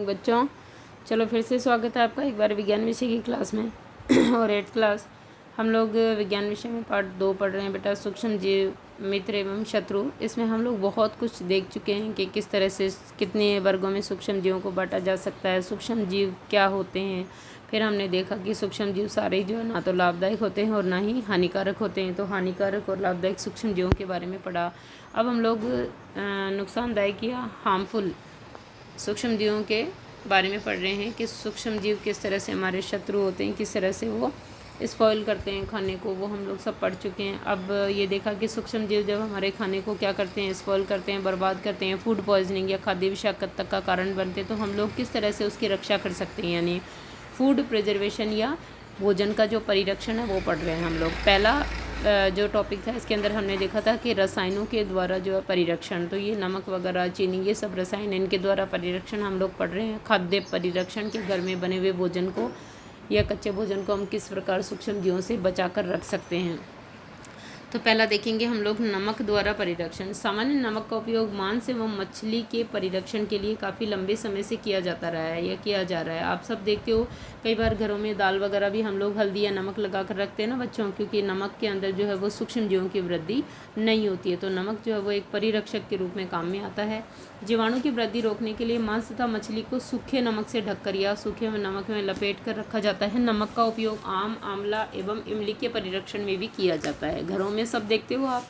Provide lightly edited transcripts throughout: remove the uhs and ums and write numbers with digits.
बच्चों, चलो फिर से स्वागत है आपका एक बार विज्ञान विषय की क्लास में। और 8th क्लास हम लोग विज्ञान विषय में पार्ट 2 पढ़ रहे हैं बेटा, सूक्ष्म जीव, मित्र एवं शत्रु। इसमें हम लोग बहुत कुछ देख चुके हैं कि किस तरह से कितने वर्गों में सूक्ष्म जीवों को बांटा जा सकता है, सूक्ष्म जीव क्या होते हैं। फिर हमने देखा कि सूक्ष्म जीव सारे जो है ना तो लाभदायक होते हैं और ना ही हानिकारक होते हैं। तो हानिकारक और लाभदायक सूक्ष्म जीवों के बारे में पढ़ा। अब हम लोग नुकसानदायक या हार्मफुल सूक्ष्म जीवों के बारे में पढ़ रहे हैं कि सूक्ष्म जीव किस तरह से हमारे शत्रु होते हैं, किस तरह से वो स्पॉइल करते हैं खाने को, वो हम लोग सब पढ़ चुके हैं। अब ये देखा कि सूक्ष्म जीव जब हमारे खाने को क्या करते हैं, स्पॉइल करते हैं, बर्बाद करते हैं, फूड पॉइजनिंग या खाद्य विषाक्तता का कारण बनते हैं, तो हम लोग किस तरह से उसकी रक्षा कर सकते हैं, यानी फूड प्रिजर्वेशन या भोजन का जो परिरक्षण है वो पढ़ रहे हैं हम लोग। पहला जो टॉपिक था इसके अंदर हमने देखा था कि रसायनों के द्वारा जो है परिरक्षण, तो ये नमक वगैरह, चीनी, ये सब रसायन, इनके द्वारा परिरक्षण हम लोग पढ़ रहे हैं। खाद्य परिरक्षण के घर में बने हुए भोजन को या कच्चे भोजन को हम किस प्रकार सूक्ष्म जीवों से बचा कर रख सकते हैं। तो पहला देखेंगे हम लोग नमक द्वारा परिरक्षण। सामान्य नमक का उपयोग मांस एवं मछली के परिरक्षण के लिए काफ़ी लंबे समय से किया जाता रहा है या किया जा रहा है। आप सब देखते हो कई बार घरों में दाल वगैरह भी हम लोग हल्दी या नमक लगा कर रखते हैं ना बच्चों, क्योंकि नमक के अंदर जो है वो सूक्ष्म जीवों की वृद्धि नहीं होती है। तो नमक जो है वो एक परिरक्षक के रूप में काम में आता है। जीवाणु की वृद्धि रोकने के लिए मांस तथा मछली को सूखे नमक से ढककर या सूखे नमक में लपेट कर रखा जाता है। नमक का उपयोग आम, आंवला एवं इमली के परिरक्षण में भी किया जाता है। घरों में सब देखते हो आप।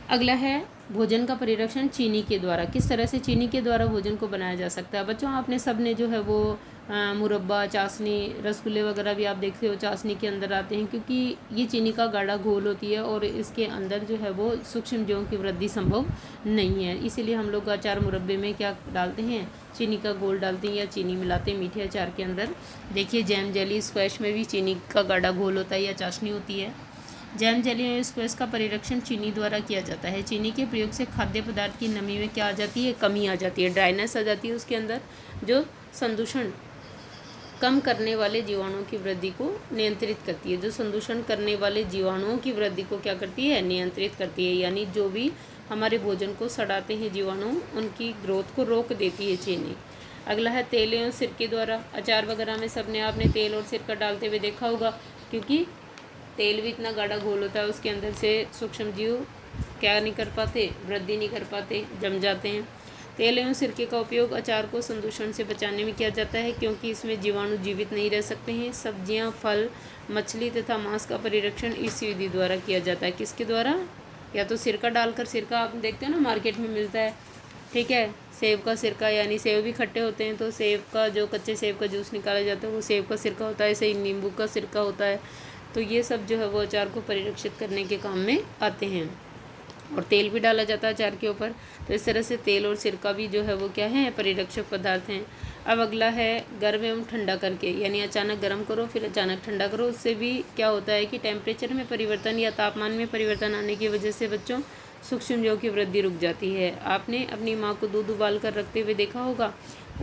अगला है भोजन का परिरक्षण चीनी के द्वारा। किस तरह से चीनी के द्वारा भोजन को बनाया जा सकता है। बच्चों, आपने सब ने जो है वो मुरब्बा, चाशनी, रसगुल्ले वगैरह भी आप देखते हो चाशनी के अंदर आते हैं, क्योंकि ये चीनी का गाढ़ा घोल होती है और इसके अंदर जो है वो सूक्ष्म जीवों की वृद्धि संभव नहीं है। इसीलिए हम लोग अचार मुरब्बे में क्या डालते हैं, चीनी का घोल डालते हैं या चीनी मिलाते हैं मीठे अचार के अंदर। देखिए जैम, जेली, स्क्वैश में भी चीनी का गाढ़ा घोल होता है या चाशनी होती है। जैम, जेली और स्क्वैश का परिरक्षण चीनी द्वारा किया जाता है। चीनी के प्रयोग से खाद्य पदार्थ की नमी में क्या आ जाती है, कमी आ जाती है, ड्राइनेस आ जाती है उसके अंदर, जो संदूषण कम करने वाले जीवाणुओं की वृद्धि को नियंत्रित करती है। जो संदूषण करने वाले जीवाणुओं की वृद्धि को क्या करती है, नियंत्रित करती है। यानी जो भी हमारे भोजन को सड़ाते हैं जीवाणु, उनकी ग्रोथ को रोक देती है चीनी। अगला है तेल एवं सिरके द्वारा। अचार वगैरह में सबने आपने तेल और सिरका डालते हुए देखा होगा, क्योंकि तेल भी इतना गाढ़ा घोल होता है, उसके अंदर से सूक्ष्म जीव क्या नहीं कर पाते, वृद्धि नहीं कर पाते, जम जाते हैं। तेल एवं सिरके का उपयोग अचार को संदूषण से बचाने में किया जाता है, क्योंकि इसमें जीवाणु जीवित नहीं रह सकते हैं। सब्जियां, फल, मछली तथा मांस का परिरक्षण इस विधि द्वारा किया जाता है। किसके द्वारा, या तो सिरका डालकर, सिरका आप देखते हो ना मार्केट में मिलता है, ठीक है, सेब का सिरका, यानी सेब भी खट्टे होते हैं तो सेब का जो कच्चे सेब का जूस निकाला जाता है वो सेब का सिरका होता है। ऐसे ही नींबू का सिरका होता है। तो ये सब जो है वो अचार को परिरक्षित करने के काम में आते हैं। और तेल भी डाला जाता है अचार के ऊपर। तो इस तरह से तेल और सिरका भी जो है वो क्या है, परिरक्षक पदार्थ हैं। अब अगला है गर्म एवं ठंडा करके, यानी अचानक गर्म करो फिर अचानक ठंडा करो। उससे भी क्या होता है कि टेम्परेचर में परिवर्तन या तापमान में परिवर्तन आने की वजह से बच्चों सूक्ष्म जीवों की वृद्धि रुक जाती है। आपने अपनी माँ को दूध उबाल कर रखते हुए देखा होगा,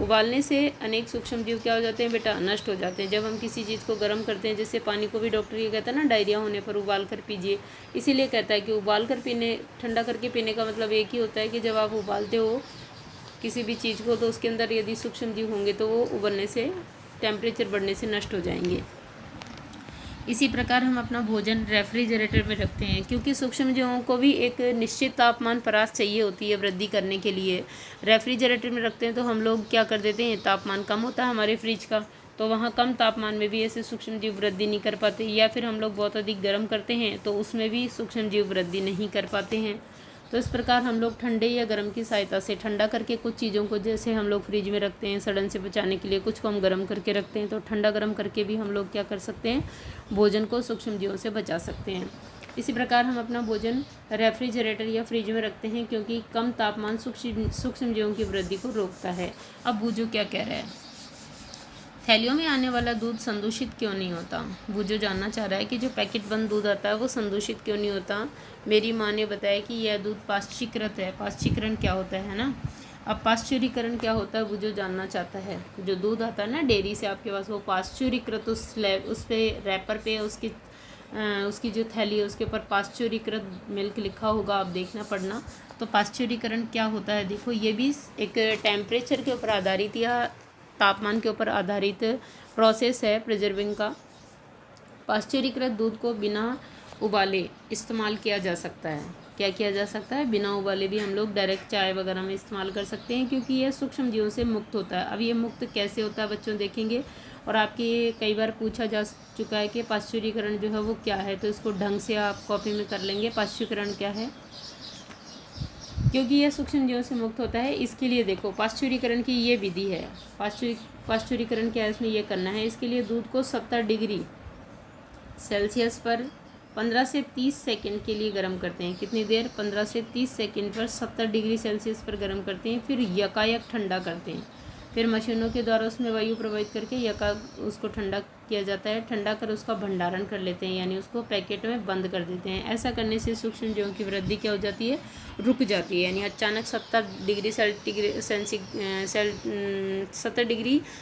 उबालने से अनेक सूक्ष्म जीव क्या हो जाते हैं बेटा, नष्ट हो जाते हैं। जब हम किसी चीज़ को गर्म करते हैं, जैसे पानी को भी डॉक्टर ये कहता है ना, डायरिया होने पर उबाल कर पीजिए, इसीलिए कहता है कि उबाल कर पीने, ठंडा करके पीने का मतलब एक ही होता है कि जब आप उबालते हो किसी भी चीज़ को तो उसके अंदर यदि सूक्ष्म जीव होंगे तो वो उबलने से, टेम्परेचर बढ़ने से नष्ट हो जाएंगे। इसी प्रकार हम अपना भोजन रेफ्रिजरेटर में रखते हैं, क्योंकि सूक्ष्म जीवों को भी एक निश्चित तापमान परास चाहिए होती है वृद्धि करने के लिए। रेफ्रिजरेटर में रखते हैं तो हम लोग क्या कर देते हैं, तापमान कम होता है हमारे फ्रिज का, तो वहाँ कम तापमान में भी ऐसे सूक्ष्म जीव वृद्धि नहीं कर पाते। या फिर हम लोग बहुत अधिक गर्म करते हैं तो उसमें भी सूक्ष्म जीव वृद्धि नहीं कर पाते हैं। तो इस प्रकार हम लोग ठंडे या गर्म की सहायता से ठंडा करके कुछ चीज़ों को, जैसे हम लोग फ्रिज में रखते हैं सड़न से बचाने के लिए, कुछ को हम गर्म करके रखते हैं, तो ठंडा गर्म करके भी हम लोग क्या कर सकते हैं, भोजन को सूक्ष्म जीवों से बचा सकते हैं। इसी प्रकार हम अपना भोजन रेफ्रिजरेटर या फ्रिज में रखते हैं, क्योंकि कम तापमान सूक्ष्म जीवों की वृद्धि को रोकता है। अब बूझो क्या कह रहा है, थैलियों में आने वाला दूध संदूषित क्यों नहीं होता। बूझो जानना चाह रहा है कि जो पैकेट बंद दूध आता है वो संदूषित क्यों नहीं होता। मेरी माँ ने बताया कि यह दूध पाश्चीकृत है। पाश्चीकरण क्या होता है ना, अब पाश्चुरीकरण क्या होता है बूझो जानना चाहता है। जो दूध आता है ना डेयरी से आपके पास, वो पाश्चुरीकृत, उस पर रैपर पे उसकी जो थैली है उसके ऊपर पाश्चुरीकृत मिल्क लिखा होगा, आप देखना पढ़ना। तो पाश्चुरीकरण क्या होता है, देखो ये भी एक टेम्परेचर के ऊपर आधारित या तापमान के ऊपर आधारित प्रोसेस है प्रिजर्विंग का। पाश्चुरीकृत दूध को बिना उबाले इस्तेमाल किया जा सकता है। क्या किया जा सकता है, बिना उबाले भी हम लोग डायरेक्ट चाय वगैरह में इस्तेमाल कर सकते हैं, क्योंकि यह सूक्ष्म जीवों से मुक्त होता है। अब ये मुक्त कैसे होता है बच्चों देखेंगे, और आपके कई बार पूछा जा चुका है कि पाश्चुरीकरण जो है वो क्या है, तो इसको ढंग से आप कॉपी में कर लेंगे। पाश्चुरीकरण क्या है, क्योंकि यह सूक्ष्म जीवों से मुक्त होता है, इसके लिए देखो पाश्चुरीकरण की ये विधि है। पाश्चुरीकरण क्या है, इसमें यह करना है, इसके लिए दूध को 70 डिग्री सेल्सियस पर 15 से 30 सेकंड के लिए गर्म करते हैं। कितनी देर, 15 से 30 सेकंड पर 70 डिग्री सेल्सियस पर गर्म करते हैं। फिर यकायक ठंडा करते हैं। फिर मशीनों के द्वारा उसमें वायु प्रवाहित करके उसको ठंडा किया जाता है। ठंडा कर उसका भंडारण कर लेते हैं, यानी उसको पैकेट में बंद कर देते हैं। ऐसा करने से सूक्ष्म जीवों की वृद्धि क्या हो जाती है, रुक जाती है। यानी अचानक 70 डिग्री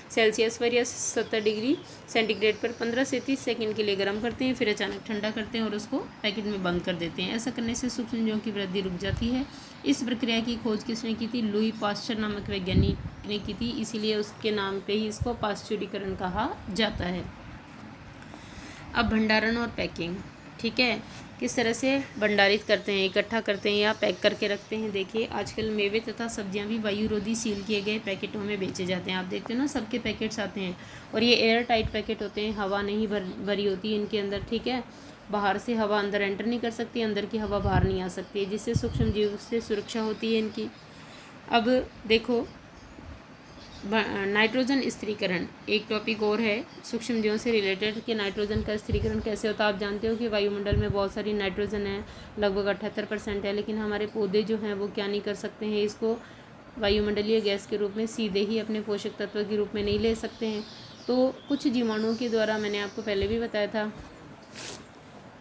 सेल्सियस पर या 70 डिग्री सेंटीग्रेड पर 15 से 30 सेकंड के लिए गर्म करते हैं, फिर अचानक ठंडा करते हैं और उसको पैकेट में बंद कर देते हैं। ऐसा करने से सूक्ष्म जीवों की वृद्धि रुक जाती है। इस प्रक्रिया की खोज किसने की थी, लुई पाश्चर नामक वैज्ञानिक ने की थी, इसीलिए उसके नाम पे ही इसको पाश्चुरीकरण कहा जाता है। अब भंडारण और पैकिंग, ठीक है, किस तरह से भंडारित करते हैं, इकट्ठा करते हैं या पैक करके रखते हैं। देखिए आजकल मेवे तथा सब्जियां भी वायुरोधी सील किए गए पैकेटों में बेचे जाते हैं। आप देखते हो ना, सबके पैकेट्स आते हैं और ये एयर टाइट पैकेट होते हैं, हवा नहीं भरी होती है इनके अंदर, ठीक है। बाहर से हवा अंदर एंटर नहीं कर सकती, अंदर की हवा बाहर नहीं आ सकती है, जिससे सूक्ष्म जीव से सुरक्षा होती है इनकी। अब देखो नाइट्रोजन स्थिरीकरण एक टॉपिक और है सूक्ष्म जीवों से रिलेटेड कि नाइट्रोजन का स्थिरीकरण कैसे होता है। आप जानते हो कि वायुमंडल में बहुत सारी नाइट्रोजन है, लगभग 78% है, लेकिन हमारे पौधे जो हैं वो क्या नहीं कर सकते हैं, इसको वायुमंडलीय गैस के रूप में सीधे ही अपने पोषक तत्व के रूप में नहीं ले सकते हैं। तो कुछ जीवाणुओं के द्वारा, मैंने आपको पहले भी बताया था,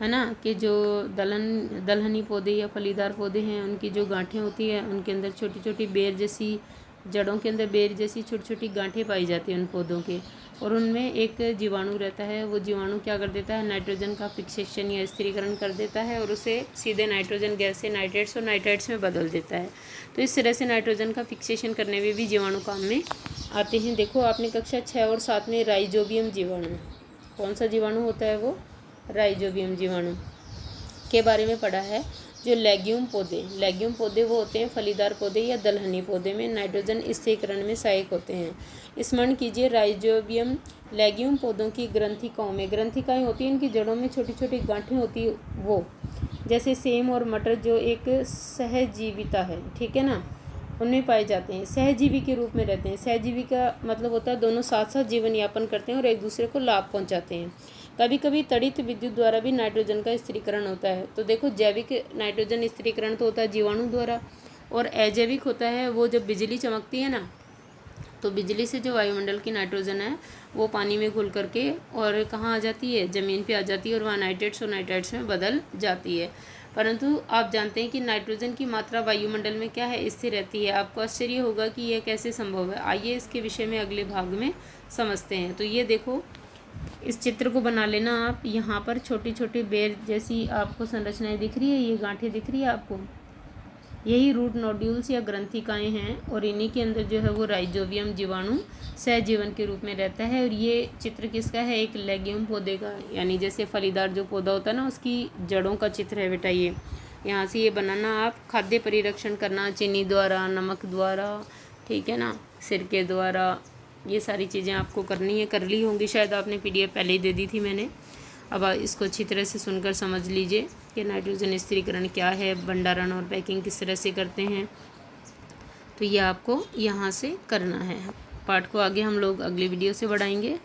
है ना, कि जो दलहनी पौधे या फलीदार पौधे हैं, उनकी जो गांठें होती है, उनके अंदर छोटी छोटी बेर जैसी, जड़ों के अंदर बेर जैसी छोटी छोटी गांठें पाई जाती हैं उन पौधों के, और उनमें एक जीवाणु रहता है। वो जीवाणु क्या कर देता है, नाइट्रोजन का फिक्सेशन या स्थिरीकरण कर देता है और उसे सीधे नाइट्रोजन गैस से नाइट्रेट्स और नाइट्राइट्स में बदल देता है। तो इस तरह से नाइट्रोजन का फिक्सेशन करने में भी जीवाणु काम में आते हैं। देखो आपने कक्षा 6 और 7 में राइजोबियम जीवाणु, कौन सा जीवाणु होता है वो, राइजोबियम जीवाणु के बारे में पढ़ा है। जो लेग्यूम पौधे वो होते हैं फलीदार पौधे या दलहनी पौधे में नाइट्रोजन स्थिरीकरण में सहायक होते हैं। स्मरण कीजिए, राइजोबियम लेग्यूम पौधों की ग्रंथिकाएँ होती हैं, इनकी जड़ों में छोटी छोटी गांठें होती है, वो जैसे सेम और मटर जो एक सहजीविता है, ठीक है ना, उनमें पाए जाते हैं। सहजीवी के रूप में रहते हैं। सहजीवी का मतलब होता है दोनों साथ साथ जीवन यापन करते हैं और एक दूसरे को लाभ पहुंचाते हैं। कभी कभी तड़ित विद्युत द्वारा भी नाइट्रोजन का स्थिरीकरण होता है। तो देखो जैविक नाइट्रोजन स्थिरीकरण तो होता है जीवाणु द्वारा, और अजैविक होता है वो जब बिजली चमकती है ना, तो बिजली से जो वायुमंडल की नाइट्रोजन है वो पानी में घुल करके और कहाँ आ जाती है, ज़मीन पे आ जाती है और वहाँ नाइट्रेट्स और नाइट्राइट्स में बदल जाती है। परंतु आप जानते हैं कि नाइट्रोजन की मात्रा वायुमंडल में क्या है, स्थिर रहती है। आपको आश्चर्य होगा कि यह कैसे संभव है। आइए इसके विषय में अगले भाग में समझते हैं। तो ये देखो, इस चित्र को बना लेना आप। यहाँ पर छोटी छोटी बेर जैसी आपको संरचनाएं दिख रही है, ये गांठें दिख रही है आपको, यही रूट नोड्यूल्स या ग्रंथिकाएँ हैं, और इन्हीं के अंदर जो है वो राइजोबियम जीवाणु सहजीवन के रूप में रहता है। और ये चित्र किसका है, एक लेग्यूम पौधे का, यानी जैसे फलीदार जो पौधा होता है ना, उसकी जड़ों का चित्र है बेटा ये। यहाँ से ये बनाना आप, खाद्य परिरक्षण करना चीनी द्वारा, नमक द्वारा, ठीक है ना, सिरके द्वारा, ये सारी चीज़ें आपको करनी है, कर ली होंगी शायद आपने, PDF पहले ही दे दी थी मैंने। अब इसको अच्छी तरह से सुनकर समझ लीजिए कि नाइट्रोजन स्थिरीकरण क्या है, भंडारण और पैकिंग किस तरह से करते हैं। तो ये आपको यहाँ से करना है। पाठ को आगे हम लोग अगली वीडियो से बढ़ाएंगे।